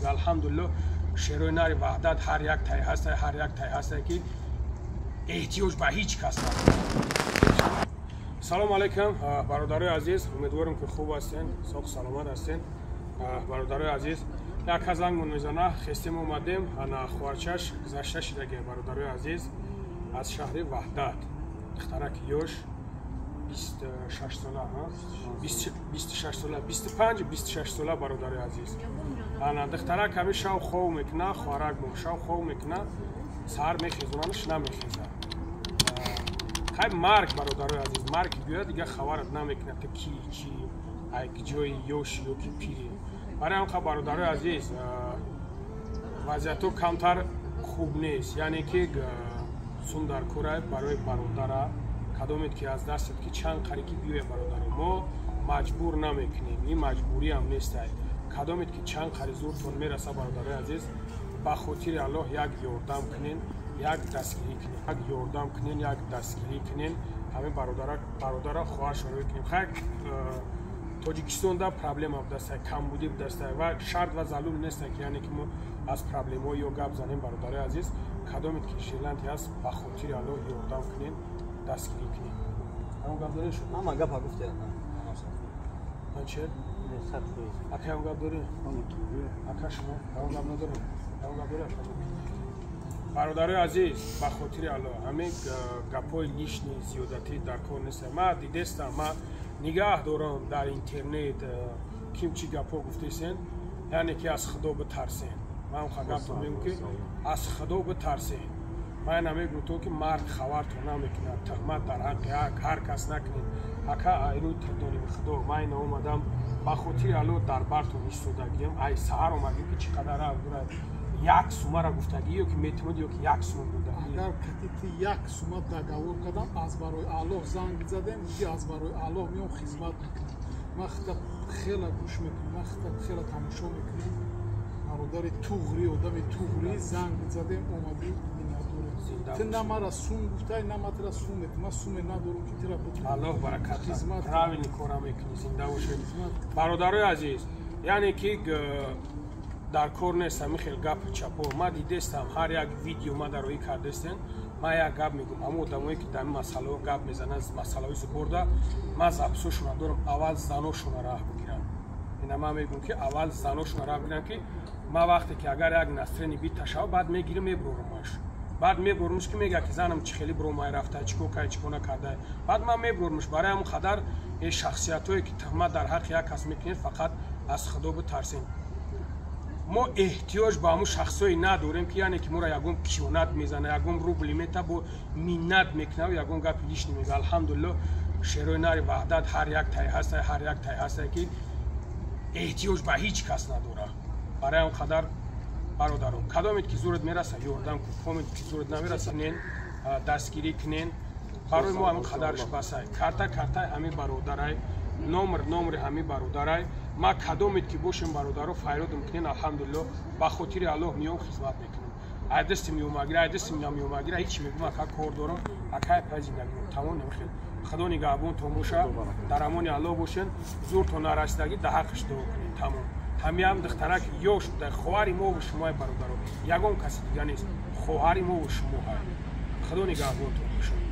میگه الحمدلله شیروی ناری وحدت هر یک تای هست هر یک تای هست که احتیاج به هیچ کس نداره. سلام علیکم برادرای عزیز، امیدوارم که خوب هستین، ساق سلامت هستین. برادرای عزیز یک زنگ میزنه خستیم اومدیم انا خوارچش گذشته شده برادرای عزیز از شهر وحدت دخترک یوش 26 ساله 26 ساله 25-26 ساله برادرای عزیز انا دخترک همین شاو خوب میکنه خوارک بو شاو خوب میکنه سر میخیزونش نمیخیزه خیلی مرگ برادرای عزیز مرگ بیاد دیگه خبرت نمیکنه که کی یک جای یوش یا کی پیری برای هم برادرای عزیز وضعیت کمتر خوب نیست یعنی که سون در کوره برای برادر کدامید که از دستت که چند قریکی بیوی برادر ما مجبور نمیکنیم این مجبوری هم نیست کدامید که چند قری زورتون میرسه برادرای عزیز با خاطر الله یک یاردم کنین یک دستگیری کنین یک یاردم کنین یک دستگیری کنین همین برادر خواهر شروع کنیم خیلی تاجیکستان دا پرابلم دسته کمبودی دسته و شرط و ظلم نیست که یعنی که ما از پرابلم ها یا گپ زنیم برادر عزیز کدامید که شیرلندی هست با خاطر الله یاردم کنین دستگیری کنین همون گپ داری شد اما گپ گفته من چه اکه هم گپ داری اکه شما همون گپ نداری همون گپ داری برادر عزیز با خاطر الله همه گپای لیشنی زیادتی در کار نیست ما دیدستم ما نگاه دارم در اینترنت کیم چی گپا گفتیسن یعنی که از خدا بترسین من خواهم میگم که از خدا بترسین من نمیگم تو که مرد خبرتون نمیکنه تهمت در حق هر کس نکنین اکا ایروی تردانی خدا من اومدم با خاطر الله در برتون ایستادگیم ای سحر اومدیم که چقدر عبدالله یک سومه را گفتگی که میتونید که یک سومه بوده اگر کتیتی یک سومه دگاور کردم از برای الله زنگ زدم میگه از برای الله میام خدمت میکنم من خطب خیلی گوش میکنم من خطب خیلی تماشا میکنم برادر توغری آدم توغری زنگ زدم اومدی تو نه مرا سوم گفته نه مرا سوم من سوم ندارم که ترا بتونم الله برکت خدمت راوی کارا میکنی زنده باشید برادرای عزیز یعنی که در کار نیستم میخیل گپ چپو ما دیدستم هر یک ویدیو ما در روی کردستن ما یک گپ میگم اما آدمایی که در مسئله گپ میزنن از مسئله های برده ما زبسوشون دارم اول زناشون راه بگیرن اینا ما میگم که اول زناشون راه بگیرن که ما وقتی که اگر یک نسرینی بی تشاو بعد میگیرم میبرمش بعد میبرمش که میگه که زنم چه خیلی برو ما رفته چیکو کای چیکو نکرده بعد ما میبرمش برای همون خاطر این شخصیتایی که تهمت در حق یک کس میکنید فقط از خدا بترسین ما احتیاج با همون شخصایی نداریم که یعنی که ما را یکم کیونت میزنه یکم رو بلیمتا با مینت میکنه و یکم گپ لیش نمیگه الحمدلله شیروی ناری وحدت هر یک تای هست هر یک تای هست که احتیاج به هیچ کس نداره برای اون قدر برادرم کدامید که زورت میرسه یاردم کدامید که زورت نمیرسه نین دستگیری کنین برای ما همون قدرش بسه کرتا همین برادرای نمر همین برادرای ما کدامید که باشیم برادرو فایرود میکنین الحمدلله با خاطر الله میام خدمت میکنیم ادست میوم اگر ادست میوم اگر هیچ میگم اکا کار دارم اکا پاجی نگم تمام نمیخواد خدا نگهبان تو باشه در امان الله باشین زور تو نرسیدگی در حقش دو کنین تمام همین دخترک یوش در خواهر ما و شما برادرو یگان کسی دیگه نیست خواهر ما و شما خدا نگهبان تو باشه